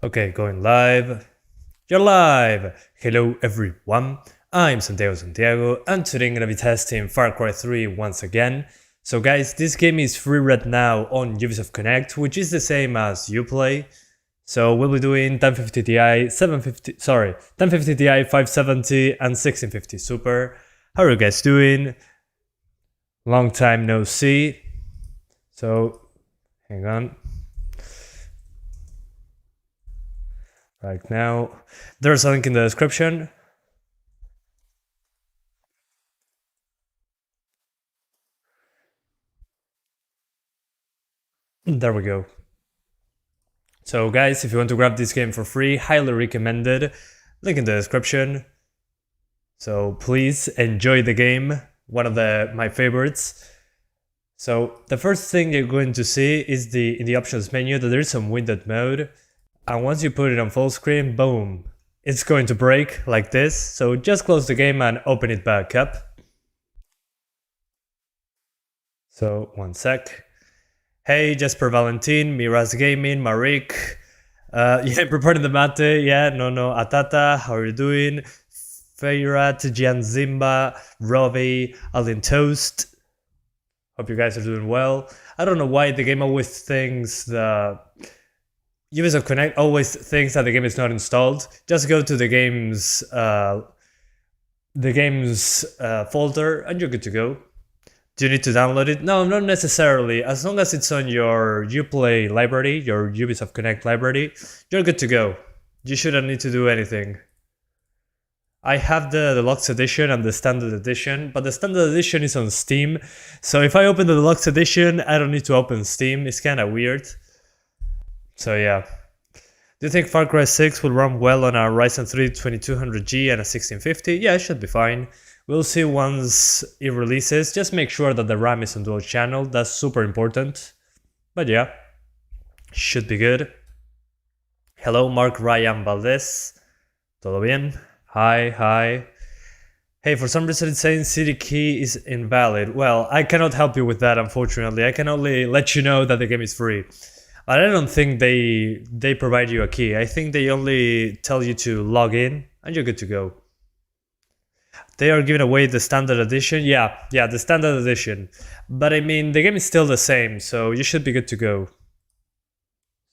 Okay, going live. You're live! Hello everyone, I'm Santiago, and today I'm gonna be testing Far Cry 3 once again. So guys, this game is free right now on Ubisoft Connect, which is the same as Uplay. So we'll be doing 1050 Ti, 1050 Ti, 570 and 1650 Super. How are you guys doing? Long time no see. So, hang on. Right now, there's a link in the description. There we go. So guys, if you want to grab this game for free, highly recommended. Link in the description. So please enjoy the game. One of my favorites. So the first thing you're going to see is in the options menu that there is some windowed mode. And once you put it on full screen, boom, it's going to break like this. So just close the game and open it back up. So one sec. Hey, Jesper Valentin, Miras Gaming, Marik. Yeah, preparing the mate. Yeah, no, Atata, how are you doing? Feyrat, Gian Zimba, Robbie, Alin Toast. Hope you guys are doing well. I don't know why the game always thinks Ubisoft Connect always thinks that the game is not installed. Just go to the games folder and you're good to go. Do you need to download it? No, not necessarily. As long as it's on your Uplay library, your Ubisoft Connect library, you're good to go. You shouldn't need to do anything. I have the deluxe edition and the standard edition, but the standard edition is on Steam. So if I open the deluxe edition, I don't need to open Steam. It's kind of weird. So yeah. Do you think Far Cry 6 will run well on a Ryzen 3 2200G and a 1650? Yeah, it should be fine. We'll see once it releases. Just make sure that the RAM is on dual channel. That's super important. But yeah, should be good. Hello, Mark Ryan Valdez. Todo bien? Hi. Hey, for some reason it's saying CD key is invalid. Well, I cannot help you with that, unfortunately. I can only let you know that the game is free. But I don't think they provide you a key. I think they only tell you to log in and you're good to go. They are giving away the standard edition. Yeah, the standard edition. But I mean, the game is still the same, so you should be good to go.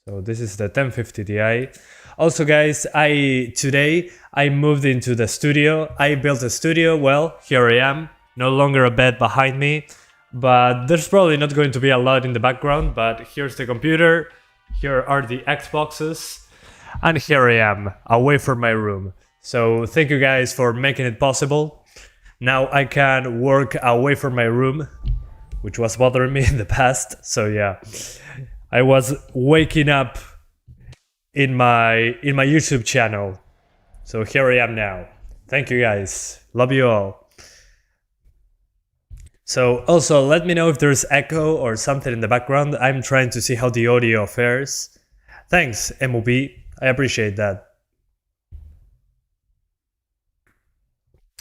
So this is the 1050 Ti. Also guys, today I moved into the studio. I built a studio. Well, here I am. No longer a bed behind me. But there's probably not going to be a lot in the background, but here's the computer, here are the Xboxes, and here I am, away from my room. So thank you guys for making it possible. Now I can work away from my room, which was bothering me in the past. So yeah, I was waking up in my YouTube channel. So here I am now. Thank you guys, love you all. So also let me know if there's echo or something in the background. I'm trying to see how the audio fares. Thanks, MOB. I appreciate that.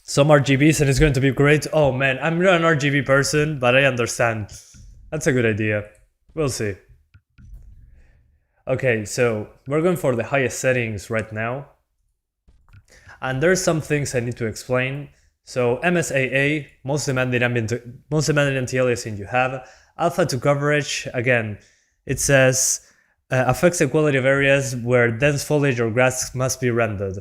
Some RGBs and it's going to be great. Oh man, I'm not an RGB person, but I understand. That's a good idea. We'll see. Okay, so we're going for the highest settings right now. And there's some things I need to explain. So MSAA, most demanding anti-aliasing you have. Alpha to coverage, again, it says affects the quality of areas where dense foliage or grass must be rendered.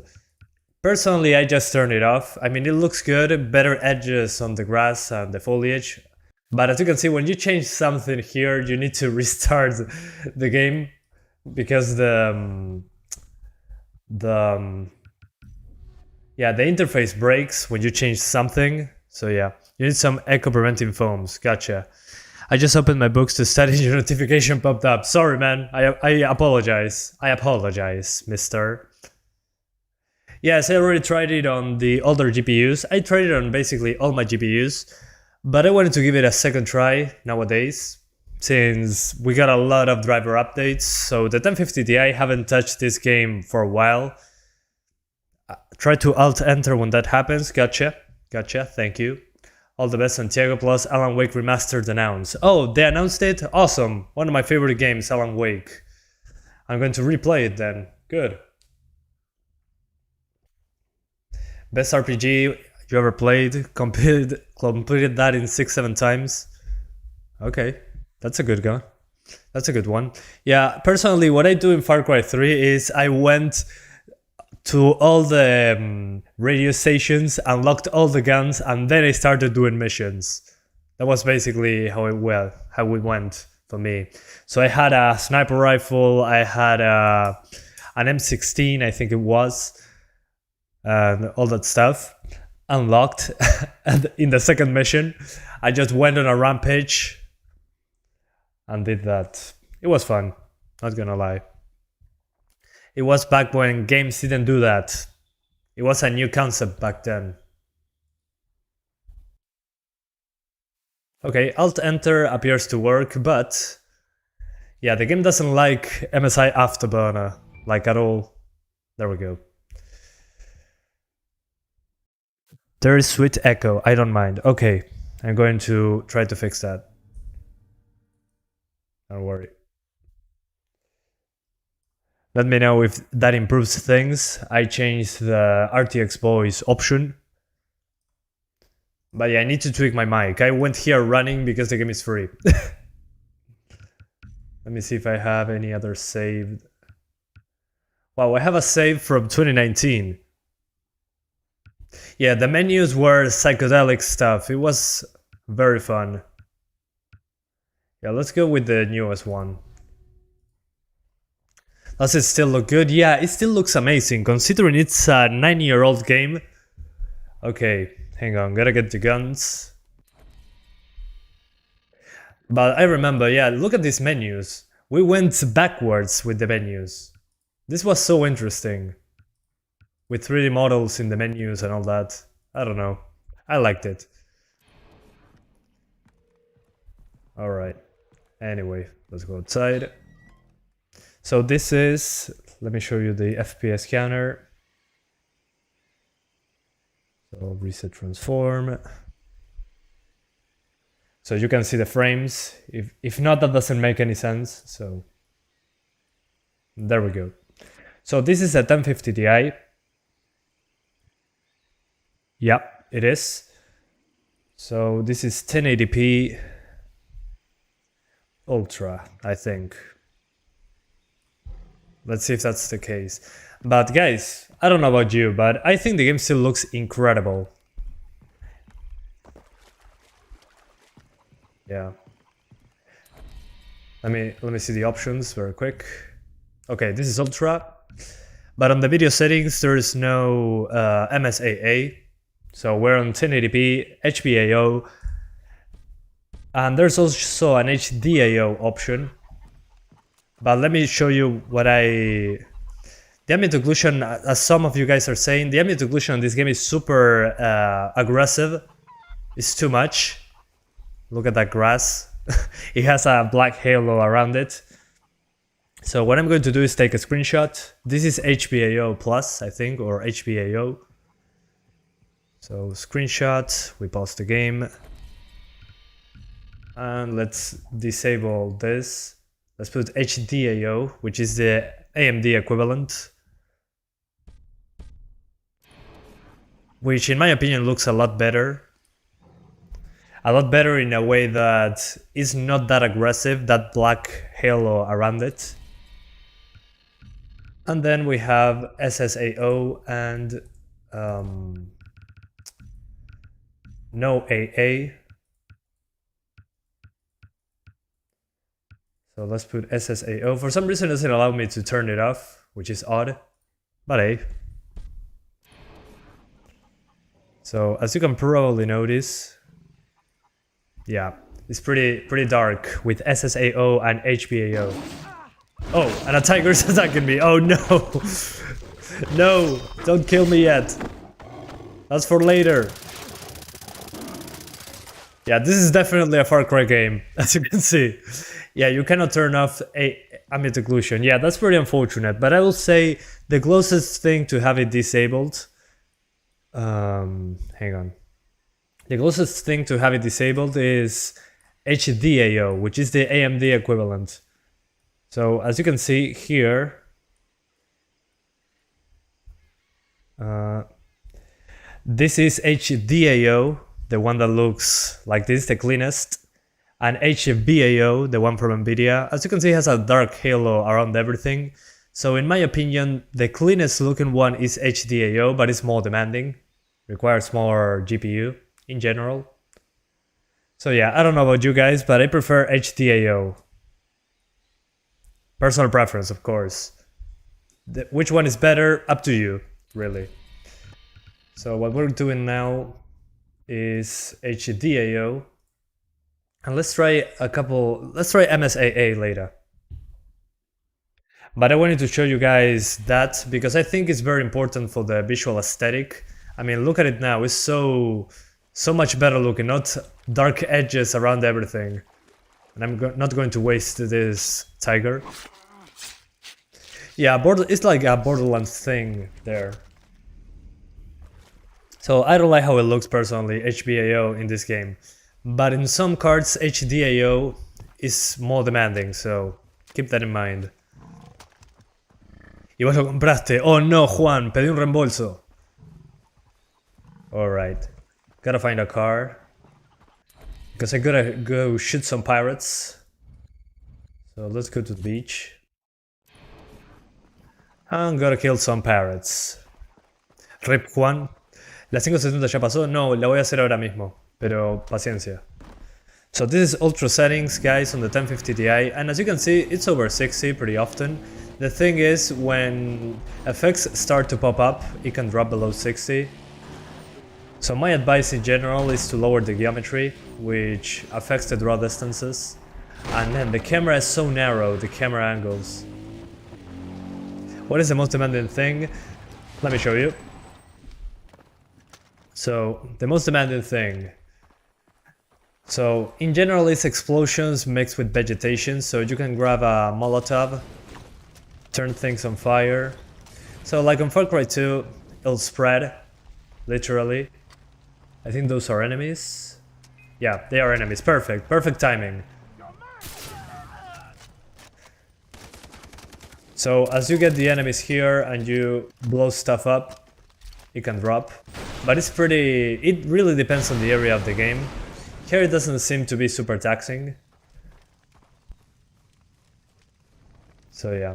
Personally, I just turned it off. I mean, it looks good, better edges on the grass and the foliage. But as you can see, when you change something here, you need to restart the game because the interface breaks when you change something. So yeah, you need some echo preventing foams. Gotcha. I just opened my books to study. Your notification popped up. Sorry, man. I apologize. I apologize, mister. Yes, I already tried it on the older GPUs. I tried it on basically all my GPUs, but I wanted to give it a second try nowadays, since we got a lot of driver updates. So the 1050 Ti haven't touched this game for a while. Try to Alt-Enter when that happens. Gotcha, thank you. All the best, Santiago, plus Alan Wake Remastered announced. Oh, they announced it? Awesome. One of my favorite games, Alan Wake. I'm going to replay it then. Good. Best RPG you ever played? Completed that in 6-7 times. Okay, that's a good one. That's a good one. Yeah, personally, what I do in Far Cry 3 is I went to all the radio stations, unlocked all the guns, and then I started doing missions. That was basically how it went for me. So I had a sniper rifle, I had an M16, I think it was, and all that stuff unlocked. And in the second mission, I just went on a rampage and did that. It was fun, not gonna lie. It was back when games didn't do that. It was a new concept back then. Okay, Alt-Enter appears to work, but yeah, the game doesn't like MSI Afterburner, like at all. There we go. There is sweet echo, I don't mind. Okay, I'm going to try to fix that. Don't worry. Let me know if that improves things. I changed the RTX voice option. But yeah, I need to tweak my mic. I went here running because the game is free. Let me see if I have any other saved. Wow, I have a save from 2019. Yeah, the menus were psychedelic stuff. It was very fun. Yeah, let's go with the newest one. Does it still look good? Yeah, it still looks amazing, considering it's a 9-year-old game. Okay, hang on, gotta get the guns. But I remember, yeah, look at these menus. We went backwards with the menus. This was so interesting. With 3D models in the menus and all that. I don't know. I liked it. Alright. Anyway, let's go outside. So this is, let me show you the FPS counter. So reset transform. So you can see the frames. If not, that doesn't make any sense. So there we go. So this is a 1050 Ti. Yeah, it is. So this is 1080p Ultra, I think. Let's see if that's the case. But guys, I don't know about you, but I think the game still looks incredible. Yeah. Let me see the options very quick. Okay, this is Ultra. But on the video settings, there is no MSAA. So we're on 1080p, HBAO. And there's also an HDAO option. But let me show you what the ambient occlusion, as some of you guys are saying, the ambient occlusion in this game is super aggressive. It's too much. Look at that grass. It has a black halo around it. So what I'm going to do is take a screenshot. This is HBAO plus, I think, or HBAO. So screenshot, we pause the game. And let's disable this. Let's put HDAO, which is the AMD equivalent. Which in my opinion looks a lot better. A lot better in a way that is not that aggressive, that black halo around it. And then we have SSAO and no AA. So let's put SSAO. For some reason it doesn't allow me to turn it off, which is odd, but hey. So as you can probably notice, yeah, it's pretty dark with SSAO and HBAO. Oh, and a tiger's attacking me. Oh no. No, don't kill me yet. That's for later. Yeah, this is definitely a Far Cry game, as you can see. Yeah, you cannot turn off ambient occlusion. Yeah, that's pretty unfortunate, but I will say the closest thing to have it disabled... hang on. The closest thing to have it disabled is HDAO, which is the AMD equivalent. So as you can see here, This is HDAO, the one that looks like this, the cleanest, and HBAO, the one from NVIDIA. As you can see, it has a dark halo around everything. So in my opinion, the cleanest looking one is HDAO, but it's more demanding, requires more GPU in general. So yeah, I don't know about you guys, but I prefer HDAO. Personal preference, of course. Which one is better? Up to you, really. So what we're doing now is HDAO. And let's try MSAA later. But I wanted to show you guys that because I think it's very important for the visual aesthetic. I mean, look at it now, it's so much better looking, not dark edges around everything. And I'm not going to waste this tiger. Yeah, it's like a Borderlands thing there. So I don't like how it looks personally, HBAO in this game. But in some cards, HDAO is more demanding, so keep that in mind. Y vos lo compraste. Oh no, Juan, pedí un reembolso. Alright. Gotta find a car. Because I gotta go shoot some pirates. So let's go to the beach. I'm gonna kill some pirates. Rip Juan. ¿La 570 ya pasó? No, la voy a hacer ahora mismo. Pero paciencia. So this is ultra settings, guys, on the 1050 Ti. And as you can see, it's over 60 pretty often. The thing is, when effects start to pop up, it can drop below 60. So my advice in general is to lower the geometry, which affects the draw distances. And then the camera is so narrow, the camera angles. What is the most demanding thing? Let me show you. So, the most demanding thing. So, in general, it's explosions mixed with vegetation, so you can grab a Molotov, turn things on fire. So, like on Far Cry 2, it'll spread, literally. I think those are enemies. Yeah, they are enemies. Perfect. Perfect timing. So, as you get the enemies here and you blow stuff up, it can drop. But it really depends on the area of the game. Here it doesn't seem to be super taxing. So yeah.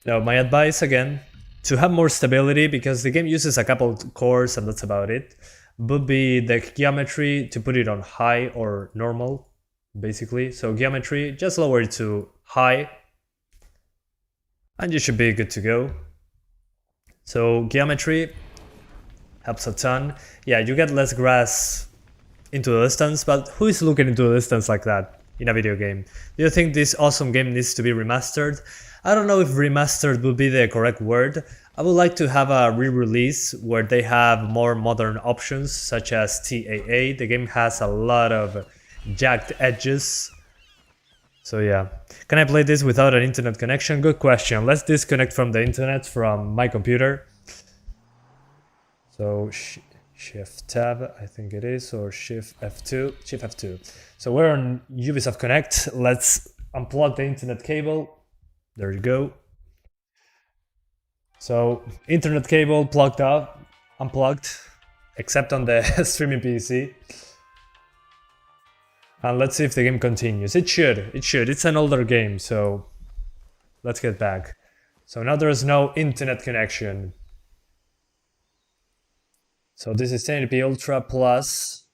Now my advice again, to have more stability, because the game uses a couple cores and that's about it, would be the geometry to put it on high or normal, basically. So geometry, just lower it to high, and you should be good to go. So geometry helps a ton. Yeah, you get less grass into the distance, but who is looking into the distance like that in a video game? Do you think this awesome game needs to be remastered? I don't know if remastered would be the correct word. I would like to have a re-release where they have more modern options, such as TAA. The game has a lot of jagged edges. So yeah. Can I play this without an internet connection? Good question. Let's disconnect from the internet from my computer. So Shift Tab, I think it is, or Shift F2. Shift F2. So we're on Ubisoft Connect. Let's unplug the internet cable. There you go. So internet cable plugged up, unplugged, except on the streaming PC. And let's see if the game continues. It should. It's an older game, so let's get back. So now there is no internet connection. So this is 1080p Ultra plus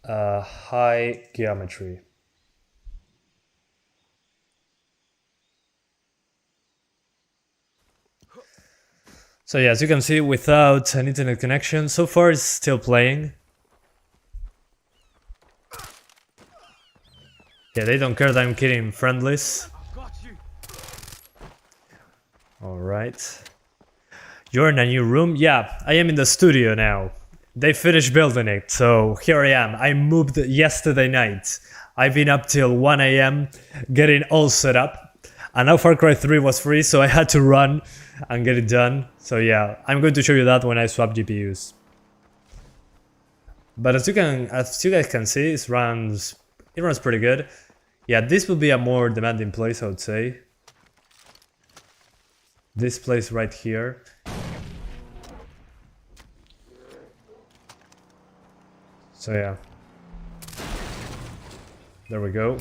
high geometry. So yeah, as you can see, without an internet connection, so far it's still playing. Yeah, they don't care that I'm killing friendlies. Alright. You're in a new room? Yeah, I am in the studio now. They finished building it, so here I am. I moved yesterday night. I've been up till 1 AM getting all set up. And now Far Cry 3 was free, so I had to run and get it done. So yeah, I'm going to show you that when I swap GPUs. But as you guys can see, it runs pretty good. Yeah, this would be a more demanding place, I would say. This place right here. So yeah. There we go.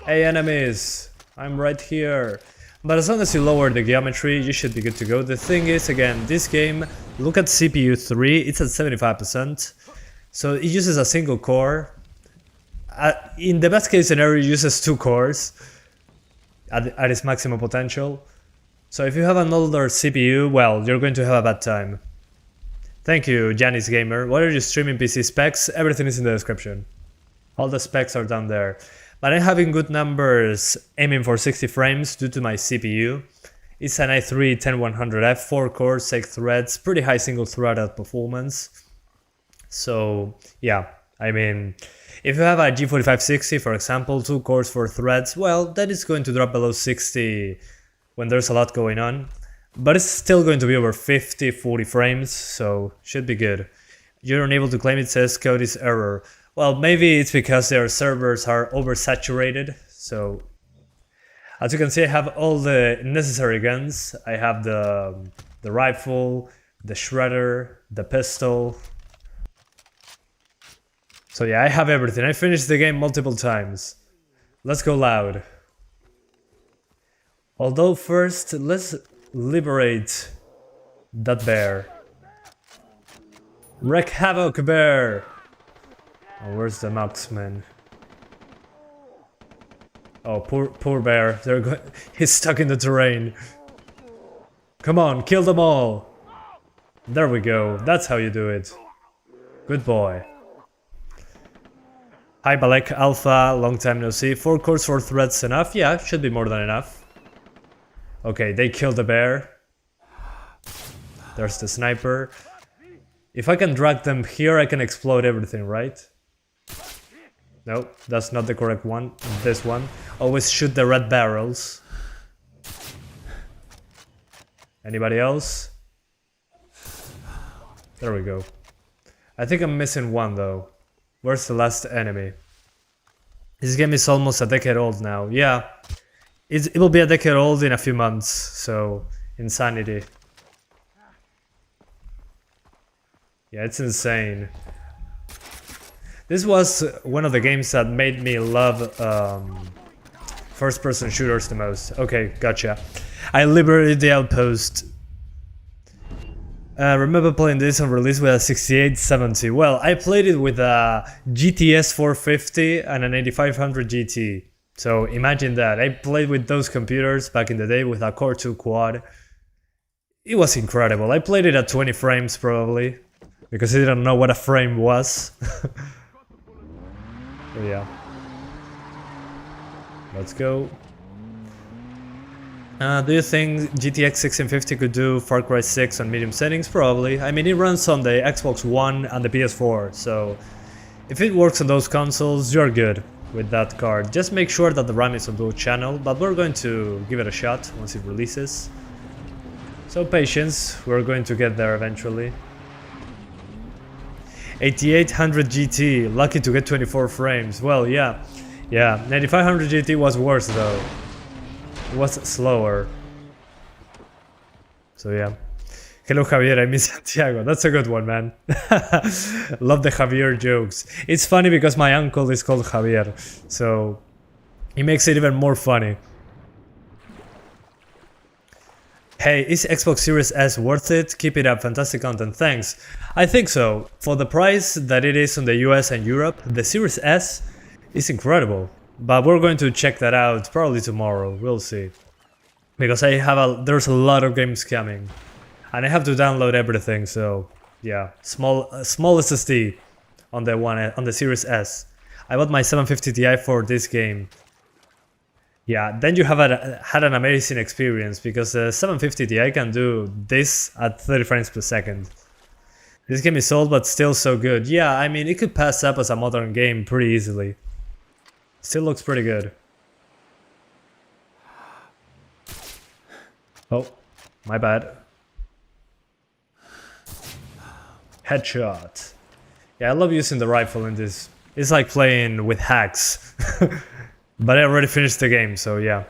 Hey enemies! I'm right here. But as long as you lower the geometry, you should be good to go. The thing is, again, this game, look at CPU 3, it's at 75%. So it uses a single core. In the best case scenario, it uses 2 cores at its maximum potential. So if you have an older CPU, well, you're going to have a bad time. Thank you, Janice Gamer. What are your streaming PC specs? Everything is in the description. All the specs are down there. But I'm having good numbers aiming for 60 frames due to my CPU. It's an i3 10100F, 4 cores, 6 threads, pretty high single threaded performance. So yeah, I mean, if you have a G4560, for example, 2 cores, 4 threads, well, that is going to drop below 60 when there's a lot going on. But it's still going to be over 50, 40 frames, so should be good. You're unable to claim, it says code is error. Well, maybe it's because their servers are oversaturated, so as you can see, I have all the necessary guns. I have the rifle, the shredder, the pistol. So yeah, I have everything. I finished the game multiple times. Let's go loud. Although first, let's liberate that bear. Wreak havoc, bear! Oh, where's the marksman? Oh, poor bear. He's stuck in the terrain. Come on, kill them all. There we go. That's how you do it. Good boy. Hi Balek Alpha, long time no see. 4 cores, 4 threads enough? Yeah, should be more than enough. Okay, they killed the bear. There's the sniper. If I can drag them here, I can explode everything, right? No, that's not the correct one. This one. Always shoot the red barrels. Anybody else? There we go. I think I'm missing one though. Where's the last enemy? This game is almost a decade old now. Yeah, it will be a decade old in a few months, so insanity. Yeah, it's insane. This was one of the games that made me love first-person shooters the most. Okay, gotcha. I liberated the outpost. Remember playing this on release with a 6870. Well, I played it with a GTS 450 and an 8500 GT. So imagine that. I played with those computers back in the day with a Core 2 quad. It was incredible. I played it at 20 frames probably, because I didn't know what a frame was. But yeah. Let's go. Do you think GTX 1650 could do Far Cry 6 on medium settings? Probably. I mean, it runs on the Xbox One and the PS4, so if it works on those consoles, you're good with that card. Just make sure that the RAM is on dual channel, but we're going to give it a shot once it releases. So patience, we're going to get there eventually. 8800 GT, lucky to get 24 frames. Well, yeah. 9500 GT was worse though. It was slower. So yeah. Hello Javier, I miss Santiago. That's a good one, man. Love the Javier jokes. It's funny because my uncle is called Javier, so it makes it even more funny. Hey, is Xbox Series S worth it? Keep it up, fantastic content, thanks. I think so. For the price that it is on the US and Europe, the Series S is incredible. But we're going to check that out probably tomorrow, we'll see. Because there's a lot of games coming. And I have to download everything, so yeah. Small SSD on the Series S. I bought my 750 Ti for this game. Yeah, then you have had an amazing experience, because the 750 Ti can do this at 30 frames per second. This game is old but still so good. Yeah, I mean, it could pass up as a modern game pretty easily. Still looks pretty good. Oh, my bad. Headshot. Yeah, I love using the rifle in this. It's like playing with hacks. But I already finished the game, so yeah.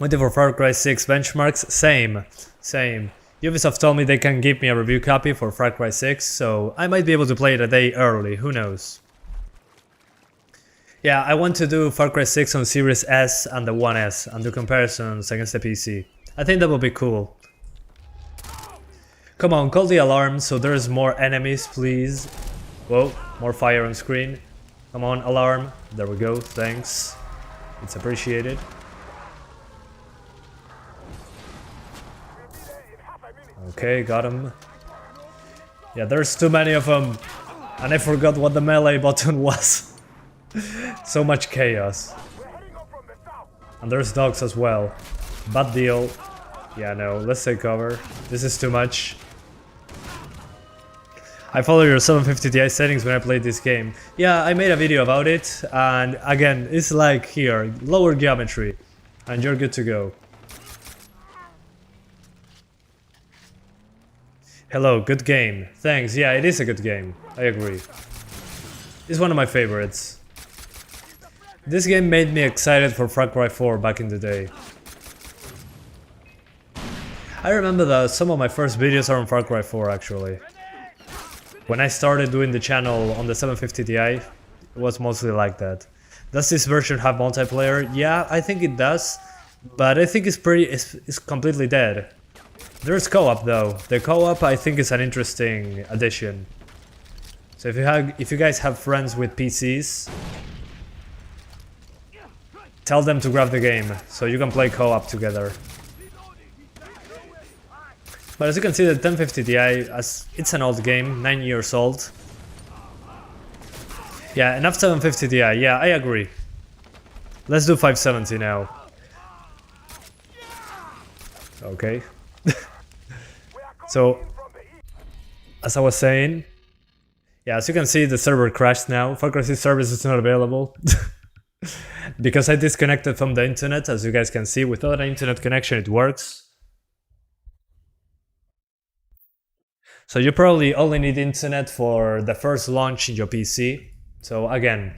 Waiting for Far Cry 6 benchmarks? Same. Ubisoft told me they can give me a review copy for Far Cry 6, so I might be able to play it a day early, who knows. Yeah, I want to do Far Cry 6 on Series S and the One S and do comparisons against the PC. I think that would be cool. Come on, call the alarm so there's more enemies, please. Whoa, more fire on screen. Come on, alarm. There we go, thanks. It's appreciated. Okay, got him. Yeah, there's too many of them. And I forgot what the melee button was. So much chaos. And there's dogs as well. Bad deal. Yeah, no, let's take cover. This is too much. I follow your 750 Ti settings when I played this game. Yeah, I made a video about it, and again, it's like here, lower geometry, and you're good to go. Hello, good game. Thanks, yeah, it is a good game. I agree. It's one of my favorites. This game made me excited for Far Cry 4 back in the day. I remember that some of my first videos are on Far Cry 4 actually. When I started doing the channel on the 750 Ti, it was mostly like that. Does this version have multiplayer? Yeah, I think it does, but I think it's completely dead. There's co-op though. The co-op I think is an interesting addition. So if you guys have friends with PCs, tell them to grab the game so you can play co-op together. But as you can see, the 1050 Ti, it's an old game, 9 years old. Yeah, enough 750 Ti, yeah, I agree. Let's do 570 now. Okay. So, as I was saying, yeah, as you can see, the server crashed now. Far Cry 6 service is not available. Because I disconnected from the internet, as you guys can see. Without an internet connection, it works. So you probably only need internet for the first launch in your PC. So again,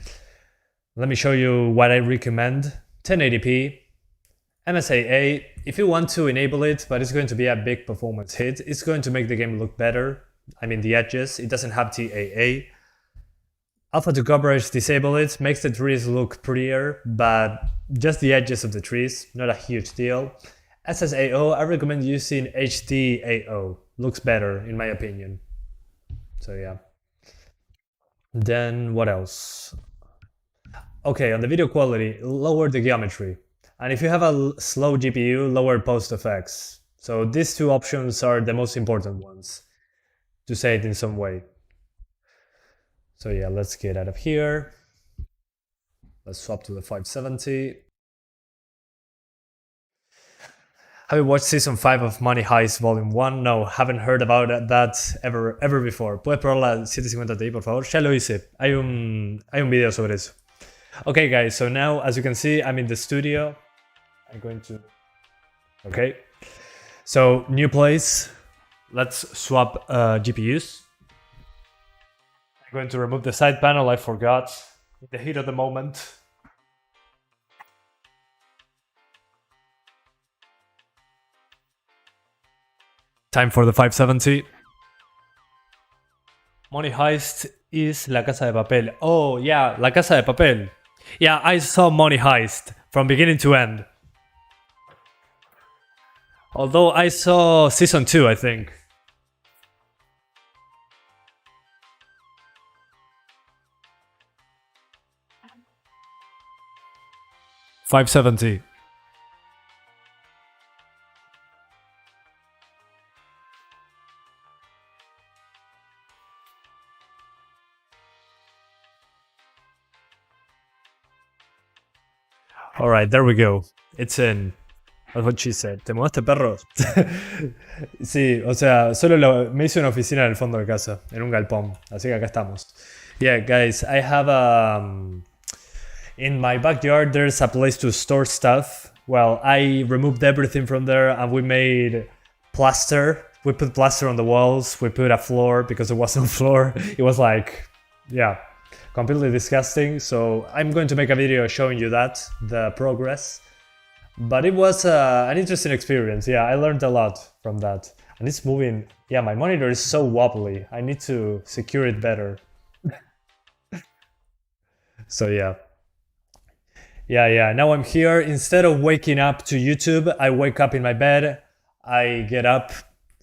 let me show you what I recommend. 1080p, MSAA, if you want to enable it, but it's going to be a big performance hit. It's going to make the game look better. I mean the edges, it doesn't have TAA. Alpha to coverage, disable it, makes the trees look prettier, but just the edges of the trees, not a huge deal. SSAO, I recommend using HDAO. Looks better, in my opinion. So yeah. Then what else? Okay, on the video quality, lower the geometry. And if you have a slow GPU, lower post effects. So these two options are the most important ones, to say it in some way. So yeah, let's get out of here. Let's swap to the 570. Have you watched Season 5 of Money Heist Volume 1? No, haven't heard about that ever before. ¿Puedes probar la 750 Ti, por favor? Ya lo hice. Hay un video sobre eso. Okay, guys, so now, as you can see, I'm in the studio. I'm going to... Okay. So, new place. Let's swap GPUs. I'm going to remove the side panel, I forgot. In the heat of the moment. Time for the 570. Money Heist is La Casa de Papel. Oh, yeah, La Casa de Papel. Yeah, I saw Money Heist from beginning to end. Although I saw Season 2, I think. $570. Alright, there we go. It's in. That's what she said. ¿Te mudaste, perro? Sí, o sea, me hice una oficina en el fondo de casa, en un galpón. Así que acá estamos. Yeah, guys, I have in my backyard, there's a place to store stuff. Well, I removed everything from there and we made plaster. We put plaster on the walls. We put a floor because there was no floor. It was like, yeah, completely disgusting. So I'm going to make a video showing you that, the progress. But it was an interesting experience. Yeah, I learned a lot from that. And it's moving. Yeah, my monitor is so wobbly. I need to secure it better. So yeah. Yeah, now I'm here. Instead of waking up to YouTube, I wake up in my bed, I get up,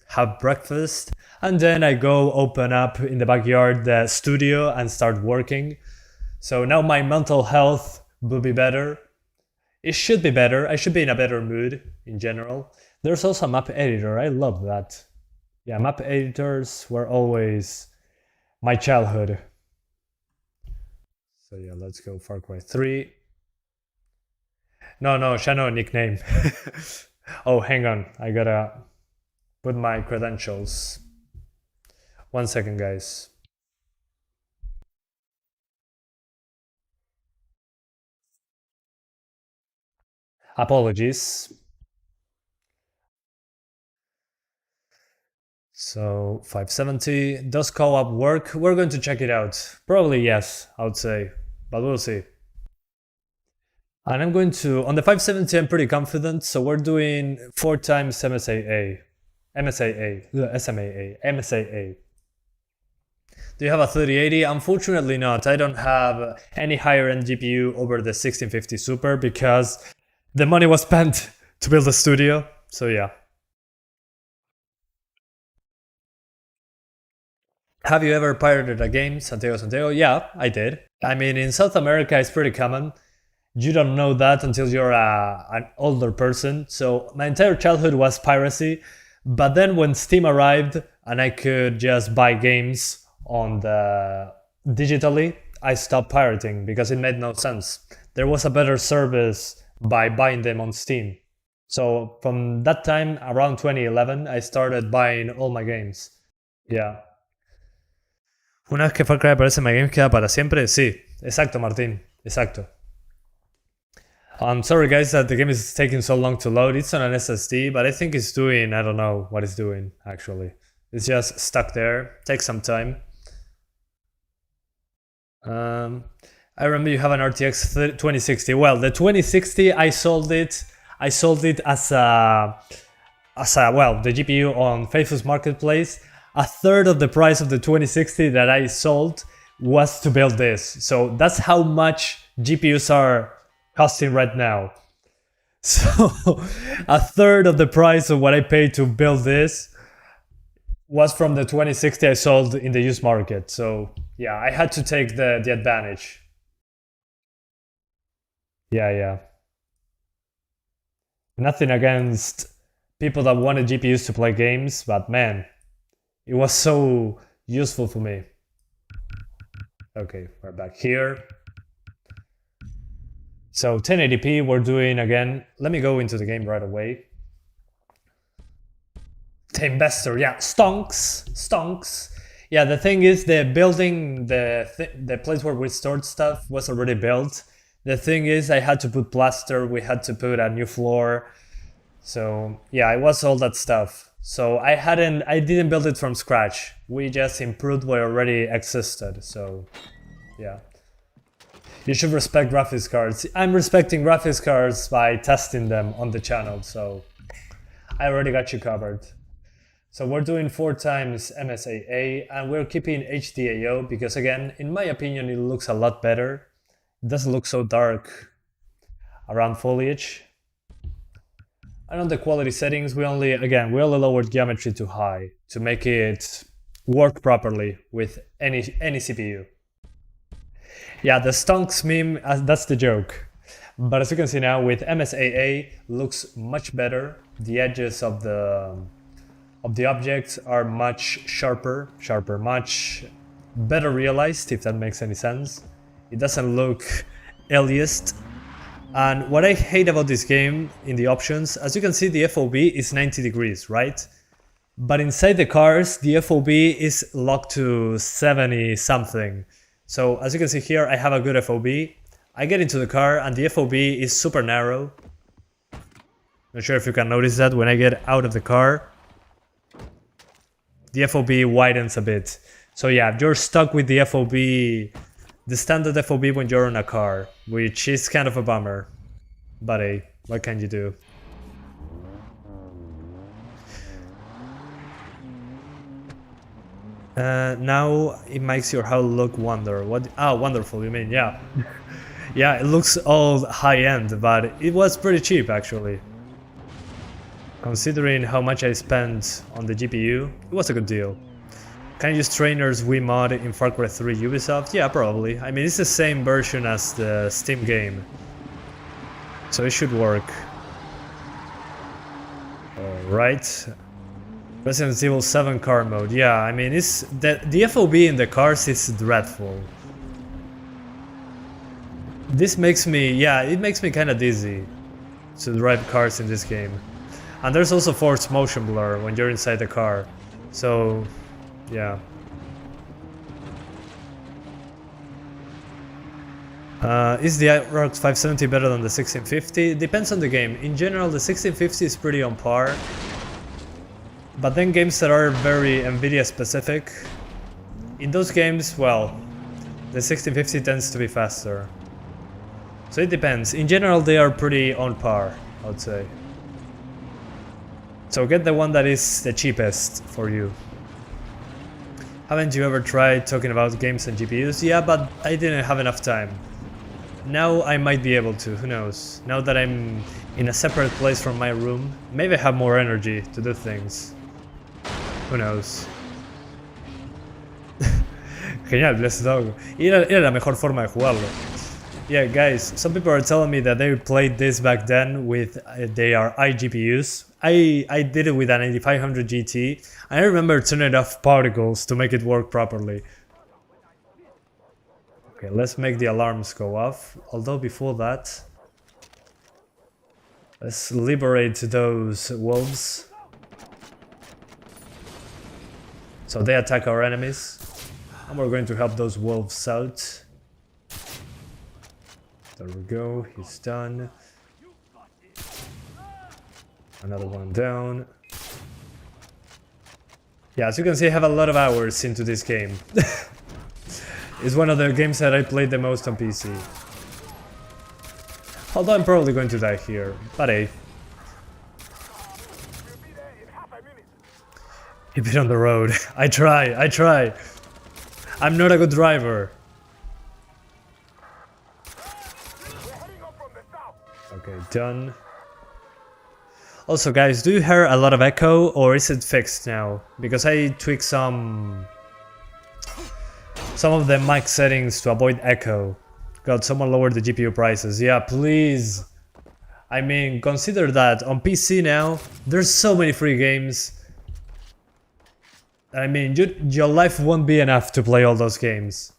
have breakfast, and then I go open up in the backyard the studio and start working. So now my mental health will be better. It should be better. I should be in a better mood in general. There's also a map editor. I love that. Yeah, map editors were always my childhood. So yeah, let's go Far Cry 3. No, Shano nickname. Oh, hang on. I gotta put my credentials. 1 second, guys. Apologies. So 570, does co-op work? We're going to check it out. Probably yes, I would say, but we'll see. And I'm going to, on the 570 I'm pretty confident, so we're doing 4 times MSAA. MSAA. Do you have a 3080? Unfortunately not. I don't have any higher end GPU over the 1650 Super because the money was spent to build a studio, so yeah. Have you ever pirated a game, Santiago? Yeah, I did. I mean, in South America it's pretty common. You don't know that until you're an older person. So my entire childhood was piracy. But then when Steam arrived and I could just buy games on the digitally, I stopped pirating because it made no sense. There was a better service by buying them on Steam. So from that time, around 2011, I started buying all my games. Yeah. Una vez que Far Cry aparece en My Games queda para siempre, sí. Exacto, Martín. Exacto. I'm sorry guys that the game is taking so long to load. It's on an SSD, but I think it's doing, I don't know what it's doing actually. It's just stuck there, takes some time. I remember you have an RTX 2060. Well, the 2060 I sold it as a well, the GPU on Facebook Marketplace. A third of the price of the 2060 that I sold was to build this. So that's how much GPUs are costing right now. So a third of the price of what I paid to build this was from the 2060 I sold in the used market. So yeah, I had to take the advantage. Yeah. Nothing against people that wanted GPUs to play games, but man, it was so useful for me. Okay, we're back here. So 1080p we're doing again. Let me go into the game right away. The investor, yeah, stonks. Yeah, the thing is the building, the place where we stored stuff was already built. The thing is I had to put plaster, we had to put a new floor. So yeah, it was all that stuff. So I didn't build it from scratch. We just improved what already existed. So yeah. You should respect graphics cards. I'm respecting graphics cards by testing them on the channel, so I already got you covered. So we're doing 4 times MSAA and we're keeping HDAO because again, in my opinion, it looks a lot better. It doesn't look so dark around foliage. And on the quality settings, we only lowered geometry to high to make it work properly with any CPU. Yeah, the stonks meme, that's the joke. But as you can see now, with MSAA, looks much better. The edges of the objects are much sharper, much better realized, if that makes any sense. It doesn't look aliased. And what I hate about this game in the options, as you can see, the FOV is 90 degrees, right? But inside the cars, the FOV is locked to 70 something. So as you can see here, I have a good FOV. I get into the car and the FOV is super narrow. Not sure if you can notice that when I get out of the car. The FOV widens a bit. So yeah, you're stuck with the FOV, the standard FOV when you're in a car, which is kind of a bummer. But hey, what can you do? Now it makes your house look wonderful, you mean, yeah. Yeah, it looks all high-end, but it was pretty cheap actually. Considering how much I spent on the GPU, it was a good deal. Can I use Trainer's Wii mod in Far Cry 3 Ubisoft? Yeah, probably. I mean, it's the same version as the Steam game, so it should work. Alright. Resident Evil 7 car mode. Yeah, I mean, it's the FOV in the cars is dreadful. This makes me, yeah, it makes me kind of dizzy to drive cars in this game. And there's also forced motion blur when you're inside the car. So, yeah. Is the AORUS 570 better than the 1650? Depends on the game. In general, the 1650 is pretty on par. But then games that are very NVIDIA specific, in those games, well, the 1650 tends to be faster. So it depends. In general, they are pretty on par, I would say. So get the one that is the cheapest for you. Haven't you ever tried talking about games and GPUs? Yeah, but I didn't have enough time. Now I might be able to, who knows. Now that I'm in a separate place from my room, maybe I have more energy to do things. Who knows. Genial, Blessed Dog. Era la mejor forma de jugarlo. Yeah, guys, some people are telling me that they played this back then with their iGPUs. I did it with an 8500 GT. I remember turning off particles to make it work properly. Okay, let's make the alarms go off. Although before that, let's liberate those wolves. So they attack our enemies, and we're going to help those wolves out. There we go, he's done. Another one down. Yeah, as you can see, I have a lot of hours into this game. It's one of the games that I played the most on PC. Although I'm probably going to die here, but hey. Keep it on the road. I try. I'm not a good driver. Okay, done. Also guys, do you hear a lot of echo or is it fixed now? Because I tweaked some of the mic settings to avoid echo. God, someone lowered the GPU prices. Yeah, please. I mean, consider that on PC now, there's so many free games. I mean, your life won't be enough to play all those games.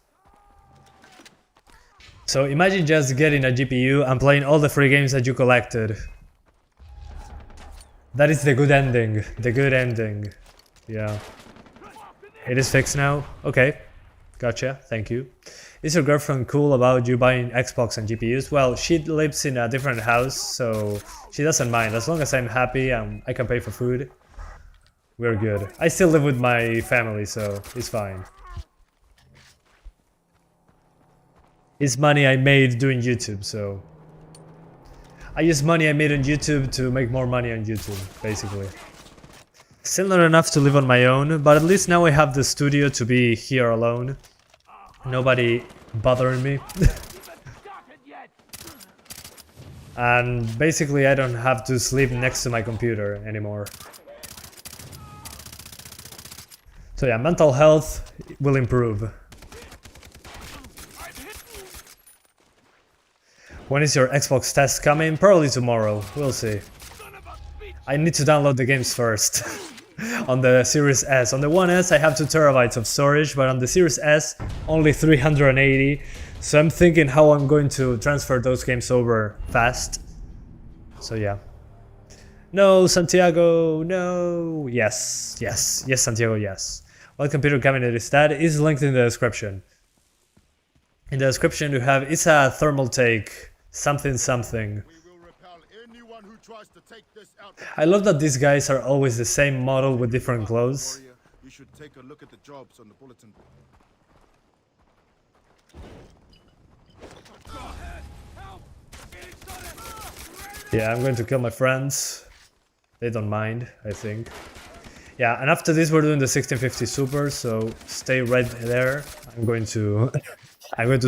So imagine just getting a GPU and playing all the free games that you collected. That is the good ending. The good ending. Yeah. It is fixed now? Okay. Gotcha. Thank you. Is your girlfriend cool about you buying Xbox and GPUs? Well, she lives in a different house, so she doesn't mind. As long as I'm happy and I can pay for food, we're good. I still live with my family, so it's fine. It's money I made doing YouTube, so I use money I made on YouTube to make more money on YouTube, basically. Still not enough to live on my own, but at least now I have the studio to be here alone. Nobody bothering me. And basically I don't have to sleep next to my computer anymore. So yeah, mental health will improve. When is your Xbox test coming? Probably tomorrow, we'll see. I need to download the games first. On the Series S. On the 1S I have 2 terabytes of storage, but on the Series S only 380. So I'm thinking how I'm going to transfer those games over fast. So yeah. No, Santiago, no. Yes, Santiago, yes. What computer cabinet is that? Is linked in the description. In the description you have, it's a Thermaltake something. I love that these guys are always the same model with different clothes. You should take a look at the jobs on the bulletin board. Yeah, I'm going to kill my friends. They don't mind, I think. Yeah, and after this we're doing the 1650 Super, so stay right there. I'm going to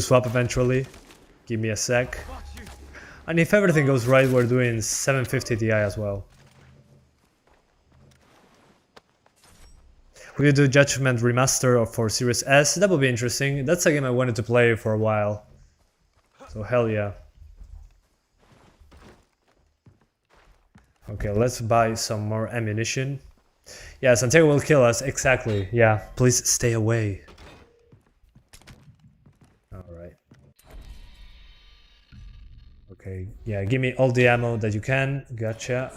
swap eventually. Give me a sec. And if everything goes right, we're doing 750 Ti as well. Will you do Judgment Remaster for Series S? That would be interesting. That's a game I wanted to play for a while. So hell yeah. Okay, let's buy some more ammunition. Yeah, Santiago will kill us, exactly. Yeah, please stay away. Alright. Okay, yeah, give me all the ammo that you can. Gotcha.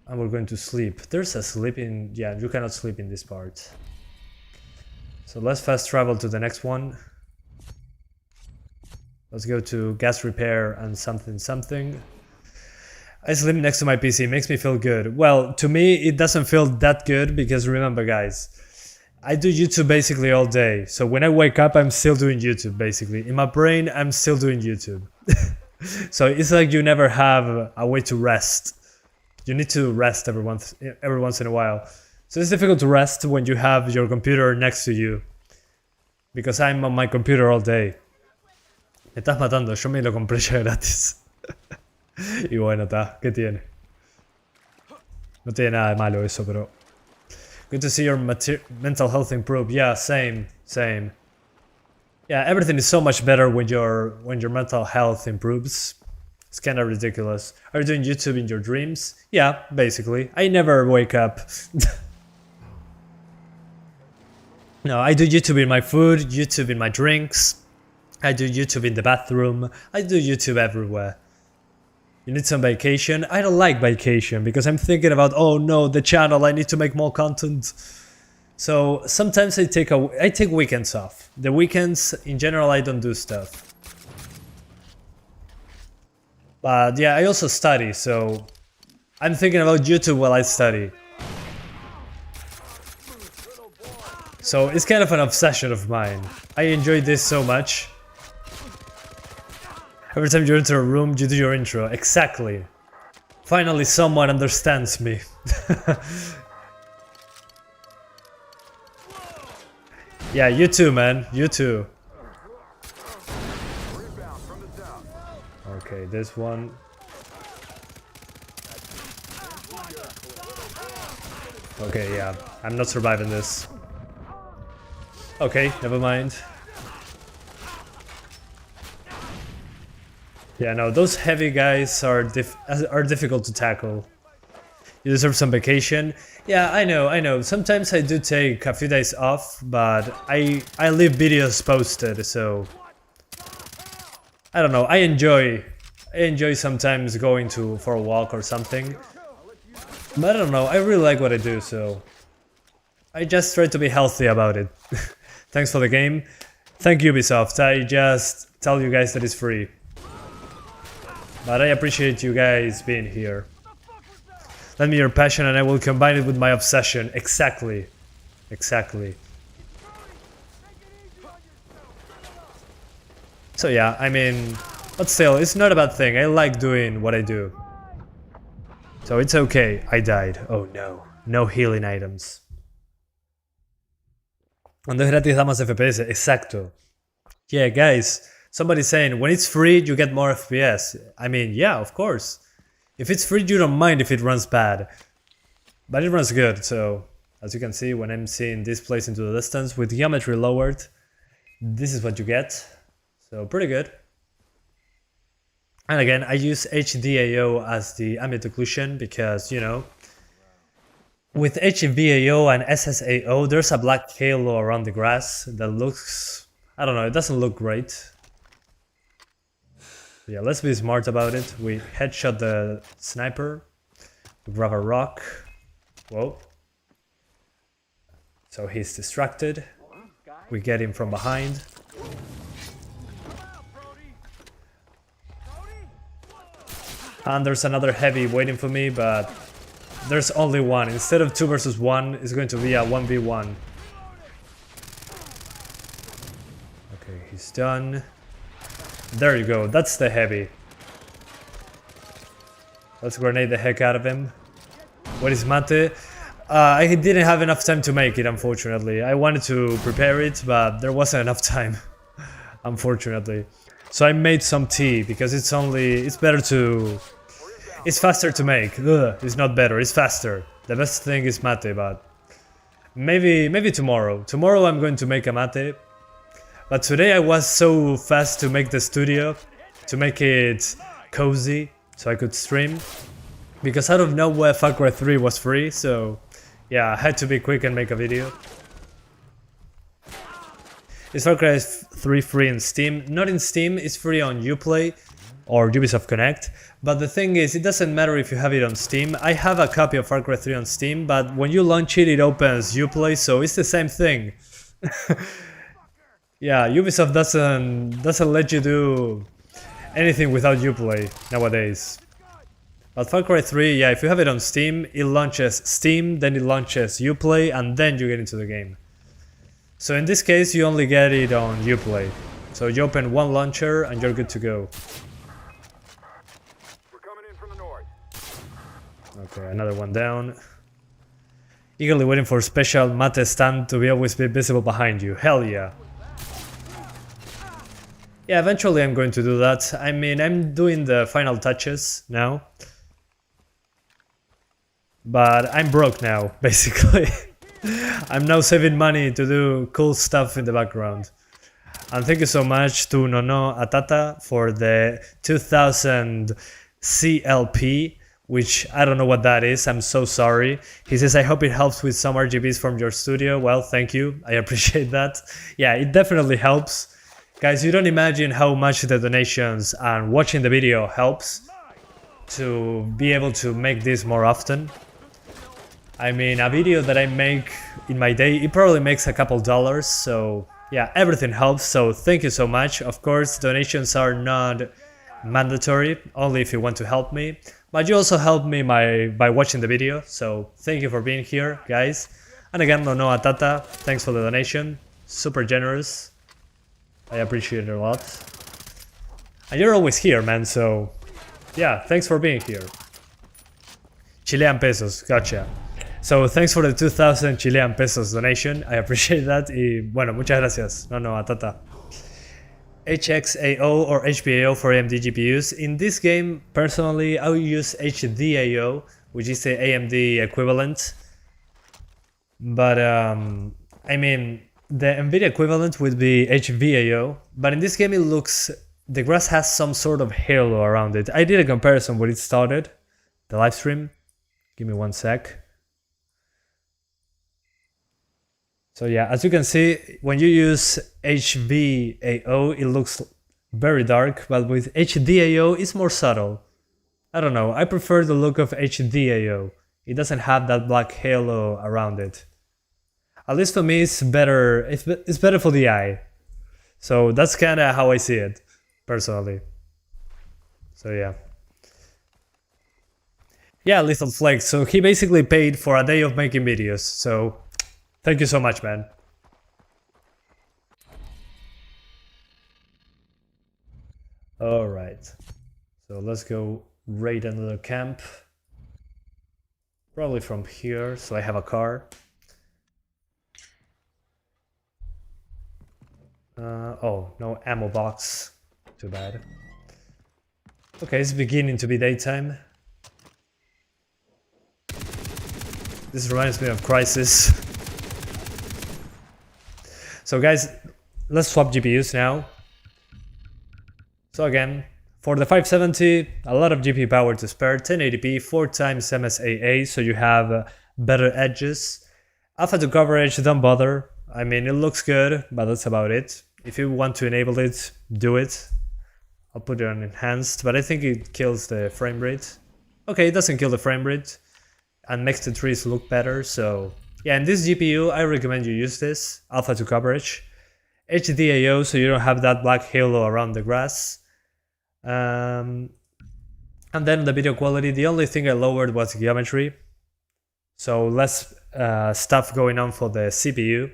And we're going to sleep. There's a sleeping... Yeah, you cannot sleep in this part. So let's fast travel to the next one. Let's go to gas repair and something. I sleep next to my PC, makes me feel good. Well, to me, it doesn't feel that good because remember guys, I do YouTube basically all day. So when I wake up, I'm still doing YouTube basically. In my brain, I'm still doing YouTube. So it's like you never have a way to rest. You need to rest every once in a while. So it's difficult to rest when you have your computer next to you. Because I'm on my computer all day. Me estás matando, yo me lo compré ya gratis. Y bueno, está, ¿qué tiene? No tiene nada de malo eso, pero... Good to see your mental health improve. Yeah, same. Yeah, everything is so much better when your mental health improves. It's kind of ridiculous. Are you doing YouTube in your dreams? Yeah, basically. I never wake up. No, I do YouTube in my food, YouTube in my drinks. I do YouTube in the bathroom. I do YouTube everywhere. You need some vacation? I don't like vacation because I'm thinking about, oh no, the channel, I need to make more content. So sometimes I take weekends off. The weekends, in general, I don't do stuff. But yeah, I also study, so I'm thinking about YouTube while I study. So it's kind of an obsession of mine. I enjoy this so much. Every time you enter a room, you do your intro. Exactly. Finally, someone understands me. Yeah, you too, man. You too. Okay, this one. Okay, yeah. I'm not surviving this. Okay, never mind. Yeah, no, those heavy guys are difficult to tackle. You deserve some vacation. Yeah, I know. Sometimes I do take a few days off, but I leave videos posted, so I don't know. I enjoy sometimes going for a walk or something. But I don't know. I really like what I do, so I just try to be healthy about it. Thanks for the game. Thank you, Ubisoft. I just tell you guys that it's free. But I appreciate you guys being here. Lend me your passion and I will combine it with my obsession. Exactly. So yeah, I mean, but still, it's not a bad thing. I like doing what I do. So it's okay. I died. Oh no. No healing items. Cuando es gratis da más FPS. Exacto. Yeah, guys. Somebody's saying, when it's free, you get more FPS. I mean, yeah, of course. If it's free, you don't mind if it runs bad. But it runs good, so... As you can see, when I'm seeing this place into the distance, with geometry lowered, this is what you get. So, pretty good. And again, I use HDAO as the ambient occlusion because, you know... With HBAO and SSAO, there's a black halo around the grass that looks... I don't know, it doesn't look great. Yeah, let's be smart about it. We headshot the sniper. We grab a rock. Whoa. So he's distracted. We get him from behind. And there's another heavy waiting for me, but there's only one. Instead of 2 versus 1, it's going to be a 1v1. Okay, he's done. There you go, that's the heavy. Let's grenade the heck out of him. What is Mate? I didn't have enough time to make it, unfortunately. I wanted to prepare it, but there wasn't enough time, unfortunately. So I made some tea, because it's faster to make. Ugh, it's not better, it's faster. The best thing is mate, but maybe tomorrow. Tomorrow I'm going to make a mate. But today I was so fast to make the studio, to make it cozy, so I could stream. Because out of nowhere Far Cry 3 was free, so yeah, I had to be quick and make a video. Is Far Cry 3 free in Steam? Not in Steam, it's free on Uplay or Ubisoft Connect. But the thing is, it doesn't matter if you have it on Steam. I have a copy of Far Cry 3 on Steam, but when you launch it, it opens Uplay, so it's the same thing. Yeah, Ubisoft doesn't let you do anything without Uplay nowadays. But Far Cry 3, yeah, if you have it on Steam, it launches Steam, then it launches Uplay, and then you get into the game. So in this case, you only get it on Uplay. So you open one launcher and you're good to go. We're coming in from the north. Okay, another one down. Eagerly waiting for special mate stand to always be visible behind you. Hell yeah. Yeah, eventually I'm going to do that. I mean, I'm doing the final touches now. But I'm broke now, basically. I'm now saving money to do cool stuff in the background. And thank you so much to Nono Atata for the 2000 CLP, which I don't know what that is, I'm so sorry. He says, I hope it helps with some RGBs from your studio. Well, thank you, I appreciate that. Yeah, it definitely helps. Guys, you don't imagine how much the donations and watching the video helps to be able to make this more often. I mean, a video that I make in my day, it probably makes a couple dollars, so yeah, everything helps, so thank you so much. Of course, donations are not mandatory, only if you want to help me, but you also help me by watching the video, so thank you for being here, guys. And again, Nono Atata, thanks for the donation, super generous. I appreciate it a lot. And you're always here, man, so yeah, thanks for being here. Chilean pesos, gotcha. So thanks for the 2000 Chilean pesos donation, I appreciate that. Y bueno, muchas gracias. No, Atata. HXAO or HBAO for AMD GPUs. In this game, personally, I will use HDAO, which is the AMD equivalent. But I mean, the NVIDIA equivalent would be HBAO, but in this game it looks, the grass has some sort of halo around it. I did a comparison when it started, the live stream. Give me one sec. So yeah, as you can see, when you use HBAO, it looks very dark, but with HDAO, it's more subtle. I don't know, I prefer the look of HDAO. It doesn't have that black halo around it. At least for me, it's better for the eye. So that's kind of how I see it, personally. So yeah. Yeah, Lethal Flex. So he basically paid for a day of making videos. So thank you so much, man. Alright. So let's go raid another camp. Probably from here, so I have a car. Oh, no ammo box. Too bad. Okay, it's beginning to be daytime. This reminds me of Crisis. So guys, let's swap GPUs now. So again, for the 570, a lot of GPU power to spare, 1080p, 4x MSAA, so you have better edges. Alpha 2 coverage, don't bother. I mean, it looks good, but that's about it. If you want to enable it, do it. I'll put it on enhanced, but I think it kills the frame rate. Okay, it doesn't kill the frame rate and makes the trees look better, so yeah, in this GPU, I recommend you use this, Alpha 2 coverage. HDAO, so you don't have that black halo around the grass. And then the video quality, the only thing I lowered was geometry. So less stuff going on for the CPU.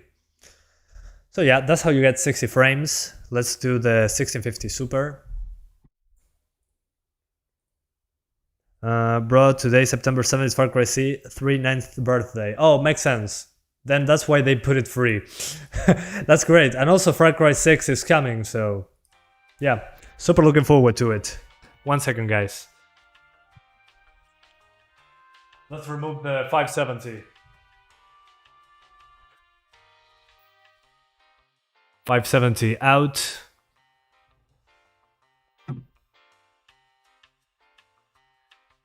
So yeah, that's how you get 60 frames. Let's do the 1650 Super. Bro, today, September 7th, is Far Cry 3 9th birthday. Oh, makes sense. Then that's why they put it free. That's great. And also Far Cry 6 is coming, so yeah, super looking forward to it. 1 second, guys. Let's remove the 570. 570 out.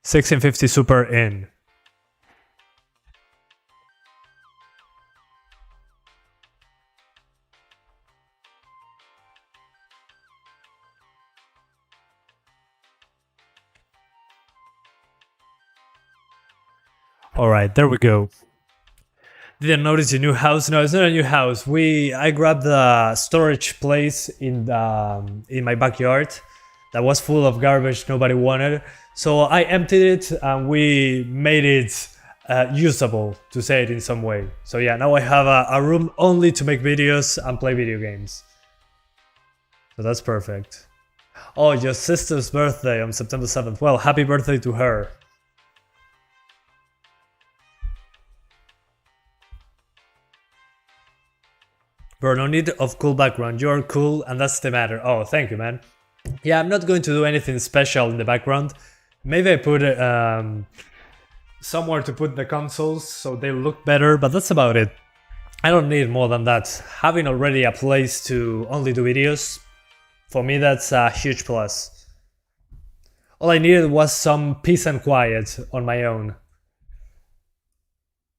$1650 super in. All right, there we go. Didn't notice your new house? No, it's not a new house. I grabbed the storage place in my backyard that was full of garbage nobody wanted. So I emptied it and we made it usable, to say it in some way. So yeah, now I have a room only to make videos and play video games. So that's perfect. Oh, your sister's birthday on September 7th. Well, happy birthday to her. Bro, no need of cool background. You're cool and that's the matter. Oh, thank you, man. Yeah, I'm not going to do anything special in the background. Maybe I put somewhere to put the consoles so they look better, but that's about it. I don't need more than that. Having already a place to only do videos, for me that's a huge plus. All I needed was some peace and quiet on my own.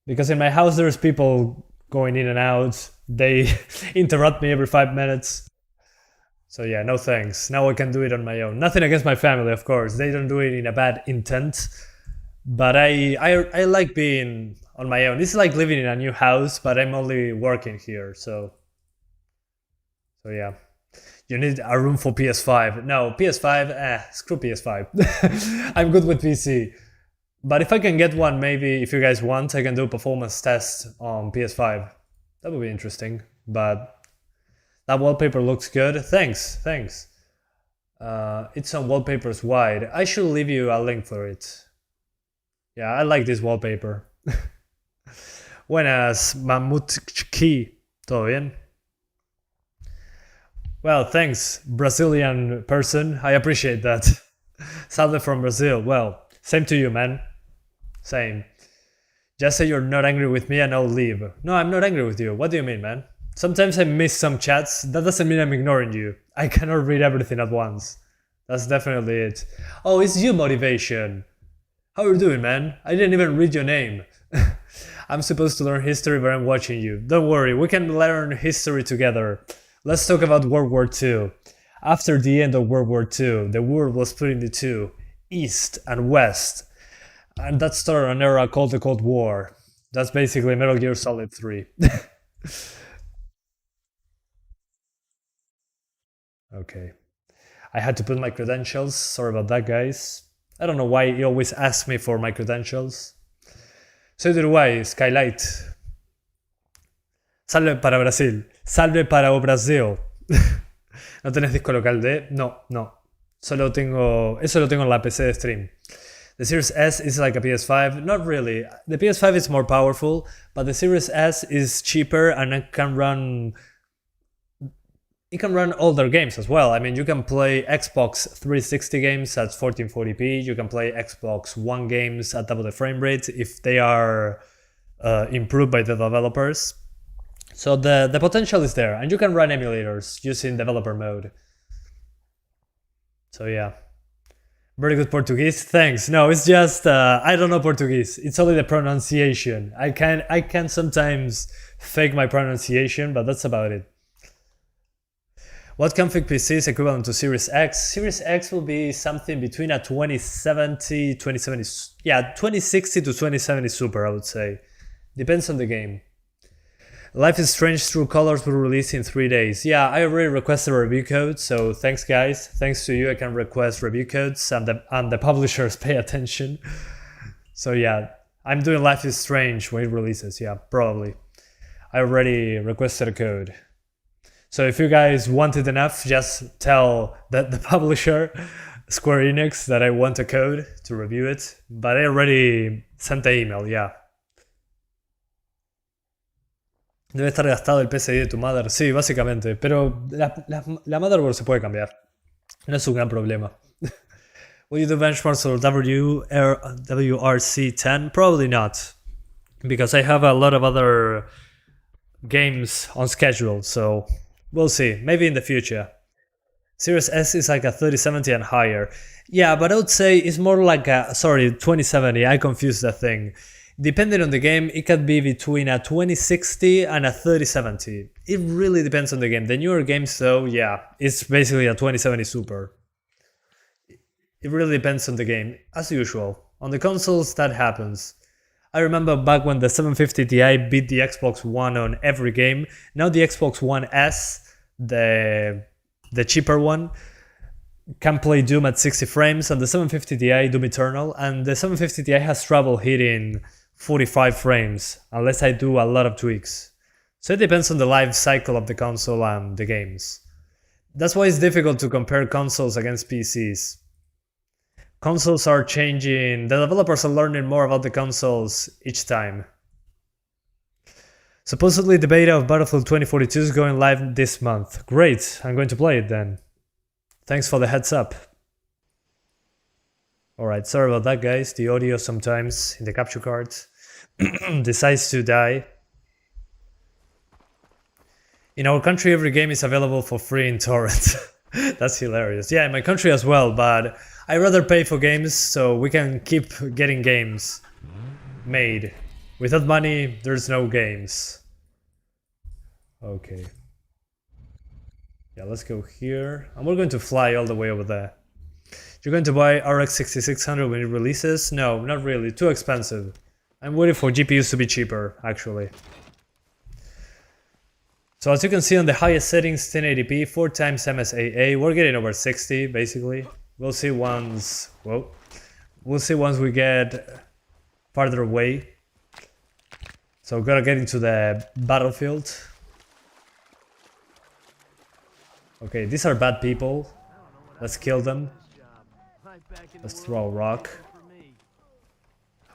Because in my house there's people going in and out, they interrupt me every 5 minutes. So yeah, no thanks. Now I can do it on my own. Nothing against my family, of course. They don't do it in a bad intent. But I like being on my own. It's like living in a new house, but I'm only working here, so yeah. You need a room for PS5. No, PS5, screw PS5. I'm good with PC. But if I can get one, maybe if you guys want, I can do a performance test on PS5. That would be interesting, but that wallpaper looks good. Thanks. It's on Wallpapers Wide. I should leave you a link for it. Yeah, I like this wallpaper. Buenas, Mamutki. ¿Todo bien? Well, thanks, Brazilian person. I appreciate that. Salve from Brazil. Well, same to you, man. Same. Just say you're not angry with me and I'll leave. No, I'm not angry with you. What do you mean, man? Sometimes I miss some chats. That doesn't mean I'm ignoring you. I cannot read everything at once. That's definitely it. Oh, it's you, Motivation. How are you doing, man? I didn't even read your name. I'm supposed to learn history, but I'm watching you. Don't worry, we can learn history together. Let's talk about World War II. After the end of World War II, the world was split into two, East and West. And that started an era called the Cold War. That's basically Metal Gear Solid 3. Okay. I had to put my credentials. Sorry about that, guys. I don't know why you always ask me for my credentials. Soy de Uruguay, Skylight. Salve para Brasil. Salve para o Brasil. ¿No tenés disco local de? No. Solo tengo... Eso lo tengo en la PC de stream. The Series S is like a PS5. Not really. The PS5 is more powerful, but the Series S is cheaper and it can run older games as well. I mean, you can play Xbox 360 games at 1440p. You can play Xbox One games at double the frame rate if they are improved by the developers. So the potential is there, and you can run emulators using developer mode. So yeah. Very good Portuguese. Thanks. No, it's just I don't know Portuguese. It's only the pronunciation. I can sometimes fake my pronunciation, but that's about it. What config PC is equivalent to Series X? Series X will be something between a 2060 to 2070 Super, I would say. Depends on the game. Life is Strange True Colors will release in 3 days. Yeah, I already requested a review code, so thanks guys. Thanks to you I can request review codes and the publishers pay attention. So yeah, I'm doing Life is Strange when it releases, yeah, probably. I already requested a code. So if you guys want it enough, just tell the publisher Square Enix that I want a code to review it, but I already sent the email, yeah. Debe estar gastado el PCI de tu mother. Sí, básicamente, pero la motherboard se puede cambiar. No es un gran problema. Will you do benchmarks for WRC10? Probably not, because I have a lot of other games on schedule, so we'll see. Maybe in the future. Series S is like a 3070 and higher. Yeah, but I would say it's more like a... Sorry, 2070, I confused that thing. Depending on the game, it can be between a 2060 and a 3070. It really depends on the game. The newer games though, yeah, it's basically a 2070 Super. It really depends on the game, as usual. On the consoles, that happens. I remember back when the 750 Ti beat the Xbox One on every game. Now the Xbox One S, the cheaper one, can play Doom at 60 frames, and the 750 Ti Doom Eternal, and the 750 Ti has trouble hitting 45 frames, unless I do a lot of tweaks. So it depends on the life cycle of the console and the games. That's why it's difficult to compare consoles against PCs. Consoles are changing, the developers are learning more about the consoles each time. Supposedly the beta of Battlefield 2042 is going live this month. Great, I'm going to play it then. Thanks for the heads up. Alright, sorry about that guys, the audio sometimes in the capture card decides to die. In our country every game is available for free in torrent. That's hilarious. Yeah, in my country as well, but I rather pay for games so we can keep getting games made. Without money, there's no games. Okay. Yeah, let's go here. And we're going to fly all the way over there. You're going to buy RX 6600 when it releases? No, not really. Too expensive. I'm waiting for GPUs to be cheaper, actually. So as you can see on the highest settings, 1080p, 4x MSAA, we're getting over 60, basically. We'll see once... Whoa. We'll see once we get farther away. So gotta get into the battlefield. Okay, these are bad people. Let's kill them. Let's throw a rock.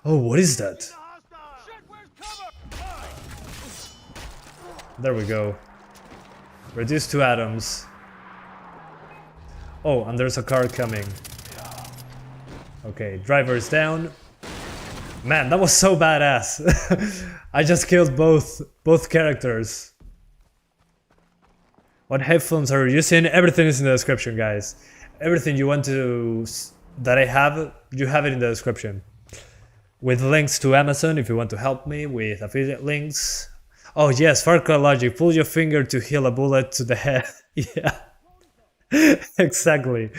Oh, what is that? There we go. Reduce to atoms. Oh, and there's a car coming. Okay, driver is down. Man, that was so badass. I just killed both characters. What headphones are you using? Everything is in the description, guys. Everything you want to that I have, you have it in the description. With links to Amazon if you want to help me, with affiliate links. Oh yes, Far Cry logic. Pull your finger to heal a bullet to the head. Yeah. Exactly.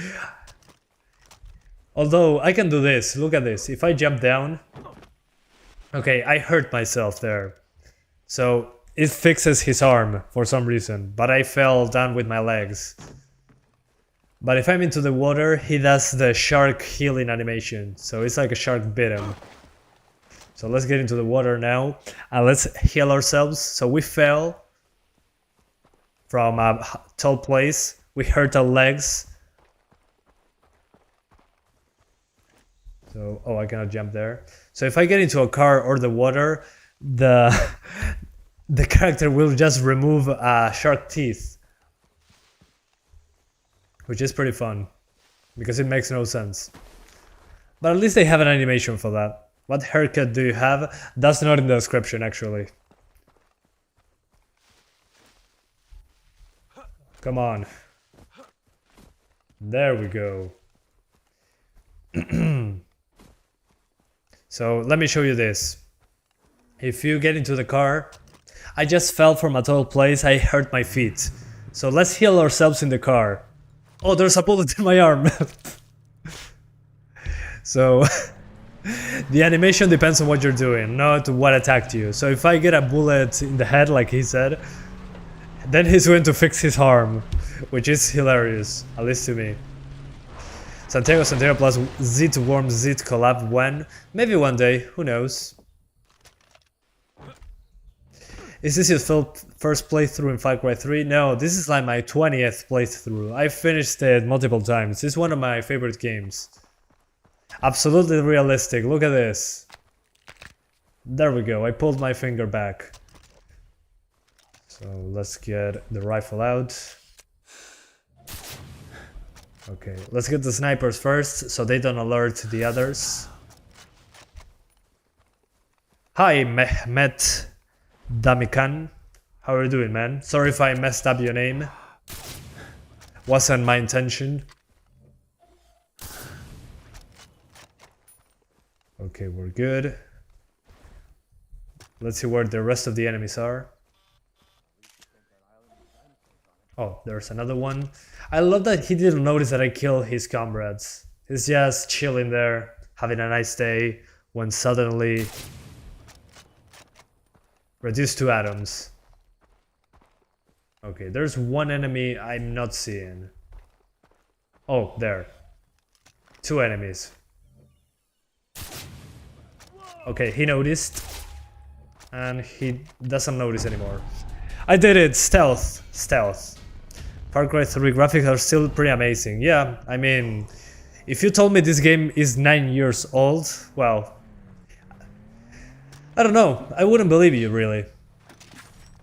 Although I can do this. Look at this. If I jump down. Okay, I hurt myself there. So it fixes his arm for some reason, but I fell down with my legs. But if I'm into the water, he does the shark healing animation. So it's like a shark bit him. So let's get into the water now and let's heal ourselves. So we fell from a tall place. We hurt our legs. So, oh, I cannot jump there. So if I get into a car or the water, the character will just remove shark teeth. Which is pretty fun. Because it makes no sense. But at least they have an animation for that. What haircut do you have? That's not in the description, actually. Come on. There we go. So let me show you this. If you get into the car, I just fell from a tall place, I hurt my feet. So let's heal ourselves in the car. Oh, there's a bullet in my arm. So the animation depends on what you're doing, not what attacked you. So if I get a bullet in the head, like he said, then he's going to fix his arm, which is hilarious, at least to me. Santiago plus Zit Worm Zit collab when? Maybe one day, who knows. Is this your first playthrough in Far Cry 3? No, this is like my 20th playthrough. I finished it multiple times. It's one of my favorite games. Absolutely realistic. Look at this. There we go. I pulled my finger back. So let's get the rifle out. Okay, let's get the snipers first so they don't alert the others. Hi, Mehmet Damikan. How are you doing, man? Sorry if I messed up your name. Wasn't my intention. Okay, we're good. Let's see where the rest of the enemies are. Oh, there's another one. I love that he didn't notice that I killed his comrades. He's just chilling there, having a nice day, when suddenly reduced to atoms. Okay, there's one enemy I'm not seeing. Oh, there. Two enemies. Okay, he noticed. And he doesn't notice anymore. I did it! Stealth! Stealth. Far Cry 3 graphics are still pretty amazing. Yeah, I mean, if you told me this game is 9 years old, well, I don't know, I wouldn't believe you really.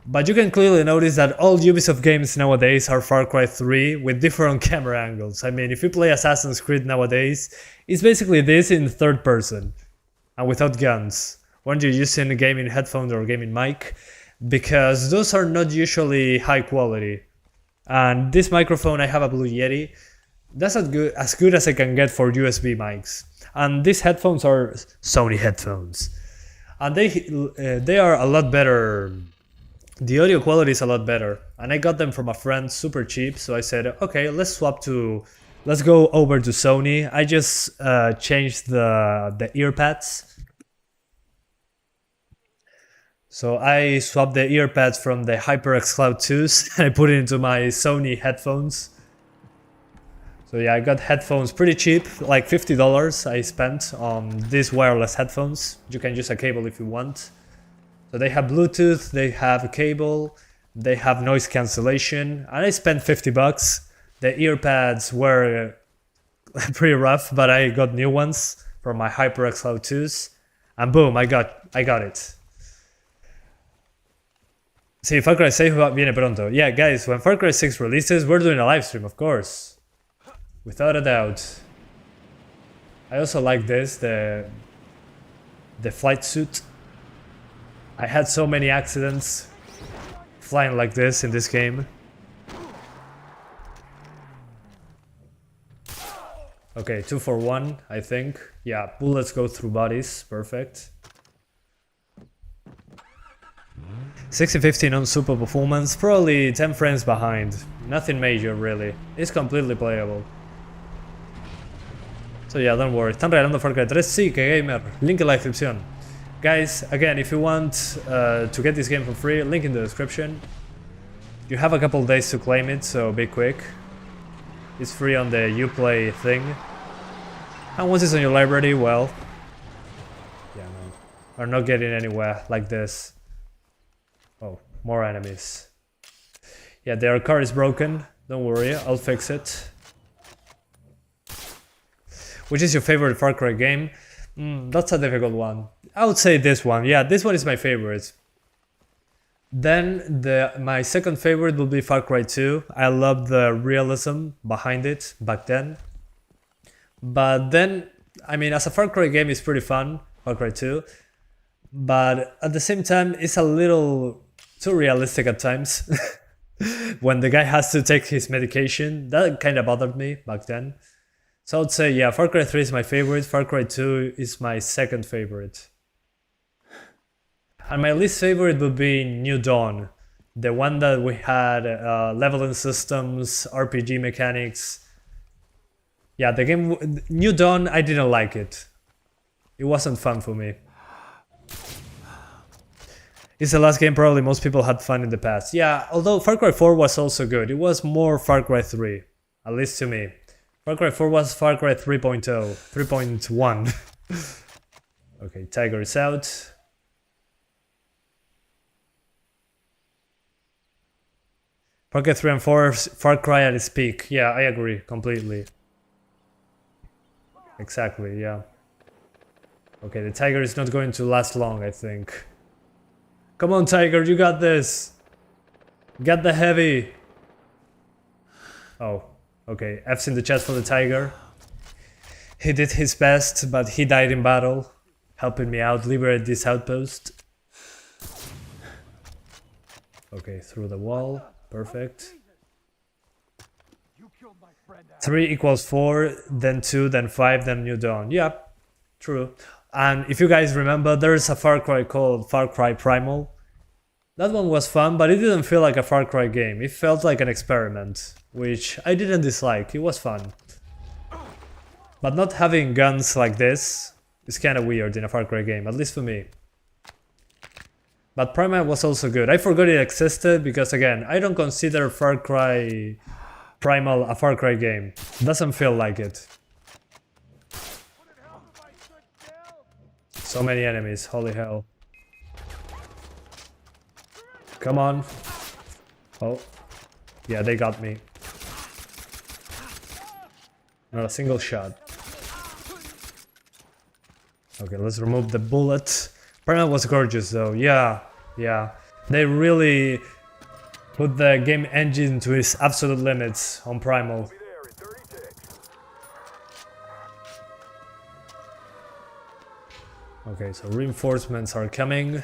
But you can clearly notice that all Ubisoft games nowadays are Far Cry 3 with different camera angles. I mean, if you play Assassin's Creed nowadays, it's basically this in third person and without guns. When you're using a gaming headphone or gaming mic, because those are not usually high quality. And this microphone, I have a Blue Yeti, that's as good as I can get for USB mics. And these headphones are Sony headphones. And they are a lot better. The audio quality is a lot better. And I got them from a friend super cheap, so I said, okay, let's go over to Sony. I just changed the ear pads. So I swapped the ear pads from the HyperX Cloud 2s and I put it into my Sony headphones. So yeah, I got headphones pretty cheap, like $50 I spent on these wireless headphones. You can use a cable if you want. So they have Bluetooth, they have a cable, they have noise cancellation, and I spent $50. The ear pads were pretty rough, but I got new ones from my HyperX Cloud 2s, and boom, I got it. Sí, Far Cry 6 viene pronto. Yeah, guys, when Far Cry 6 releases, we're doing a live stream, of course. Without a doubt. I also like this, the flight suit. I had so many accidents flying like this in this game. Okay, 2 for 1, I think. Yeah, bullets go through bodies, perfect. 60-15 on super performance, probably 10 frames behind. Nothing major really. It's completely playable. So yeah, don't worry. ¿Están regalando Far Cry 3? Sí, que gamer. Link en la descripción. Guys, again, if you want to get this game for free, link in the description. You have a couple days to claim it, so be quick. It's free on the Uplay thing. And once it's on your library, well, yeah, no, we're not getting anywhere like this. Oh, more enemies. Yeah, their car is broken. Don't worry, I'll fix it. Which is your favorite Far Cry game? That's a difficult one. I would say this one. Yeah, this one is my favorite. Then my second favorite will be Far Cry 2. I love the realism behind it back then. But then, I mean, as a Far Cry game, it's pretty fun, Far Cry 2. But at the same time, it's a little too realistic at times. When the guy has to take his medication, that kind of bothered me back then. So I would say, yeah, Far Cry 3 is my favorite, Far Cry 2 is my second favorite. And my least favorite would be New Dawn. The one that we had leveling systems, RPG mechanics. Yeah, the game, New Dawn, I didn't like it. It wasn't fun for me. It's the last game probably most people had fun in the past. Yeah, although Far Cry 4 was also good. It was more Far Cry 3, at least to me. Far Cry 4 was Far Cry 3.0, 3.1. Okay, Tiger is out. Far Cry 3 and 4, Far Cry at its peak. Yeah, I agree completely. Exactly, yeah. Okay, the Tiger is not going to last long, I think. Come on, Tiger, you got this. Get the heavy. Oh, okay. F's in the chat for the Tiger. He did his best, but he died in battle, helping me out liberate this outpost. Okay, through the wall. Perfect. 3 equals 4, then 2, then 5, then New Dawn. Yeah, true. And if you guys remember, there's a Far Cry called Far Cry Primal. That one was fun, but it didn't feel like a Far Cry game. It felt like an experiment, which I didn't dislike. It was fun. But not having guns like this is kind of weird in a Far Cry game, at least for me. But Primal was also good. I forgot it existed because, again, I don't consider Far Cry Primal a Far Cry game. It doesn't feel like it. So many enemies, holy hell. Come on. Oh. Yeah, they got me. Not a single shot. Okay, let's remove the bullet. Primal was gorgeous though, yeah. They really put the game engine to its absolute limits on Primal. Okay, so reinforcements are coming.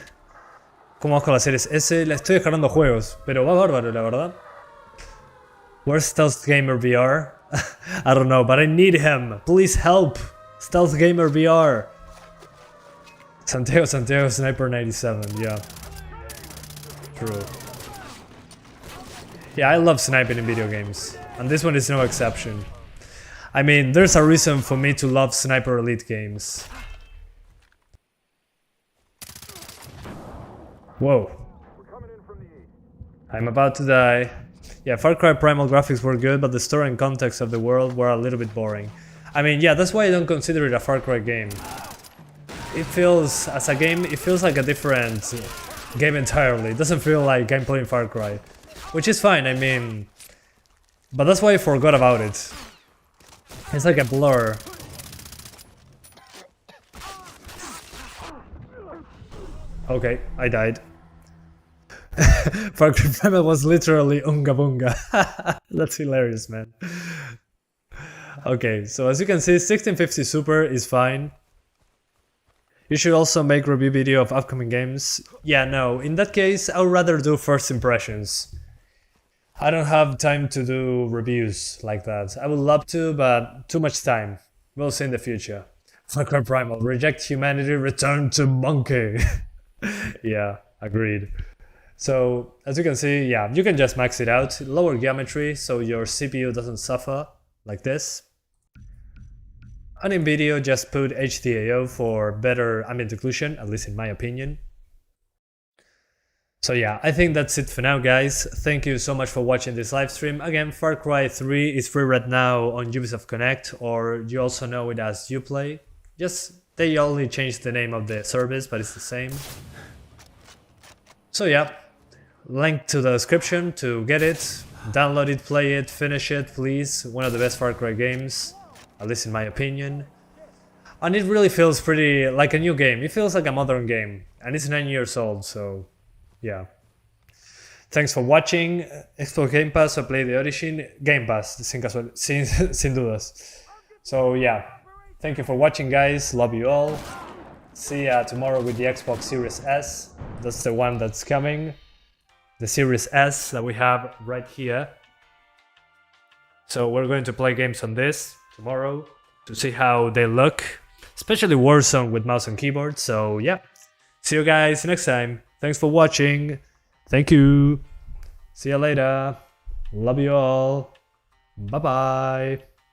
¿Cómo vas con la Series S? La estoy descargando juegos, pero va bárbaro, la verdad. Where's Stealth Gamer VR? I don't know, but I need him. Please help. Stealth Gamer VR. Santiago Sniper 97, yeah. True. Yeah, I love sniping in video games, and this one is no exception. I mean, there's a reason for me to love Sniper Elite games. Whoa. I'm about to die. Yeah, Far Cry Primal graphics were good, but the story and context of the world were a little bit boring. I mean, yeah, that's why I don't consider it a Far Cry game. It feels, as a game, it feels like a different game entirely. It doesn't feel like I'm playing Far Cry. Which is fine, I mean... But that's why I forgot about it. It's like a blur. Okay, I died. Far Cry Primal was literally Unga Bunga. That's hilarious, man. Okay, so as you can see, 1650 Super is fine. You should also make review video of upcoming games. Yeah, no, in that case, I would rather do first impressions. I don't have time to do reviews like that. I would love to, but too much time. We'll see in the future. Far Cry Primal, reject humanity, return to monkey. Yeah, agreed. So, as you can see, yeah, you can just max it out, lower geometry so your CPU doesn't suffer, like this. And in video, just put HDAO for better ambient occlusion, at least in my opinion. So yeah, I think that's it for now, guys. Thank you so much for watching this live stream. Again, Far Cry 3 is free right now on Ubisoft Connect, or you also know it as Uplay. They only changed the name of the service, but it's the same. So yeah, link to the description to get it, download it, play it, finish it, please. One of the best Far Cry games, at least in my opinion. And it really feels pretty like a new game. It feels like a modern game, and it's 9 years old, so yeah. Thanks for watching. Xbox Game Pass o Play the Origin. Game Pass, sin dudas. So yeah, thank you for watching, guys. Love you all. See ya tomorrow with the Xbox Series S. That's the one that's coming. The Series S that we have right here. So we're going to play games on this tomorrow to see how they look. Especially Warzone with mouse and keyboard. So yeah, see you guys next time. Thanks for watching. Thank you. See you later. Love you all. Bye bye.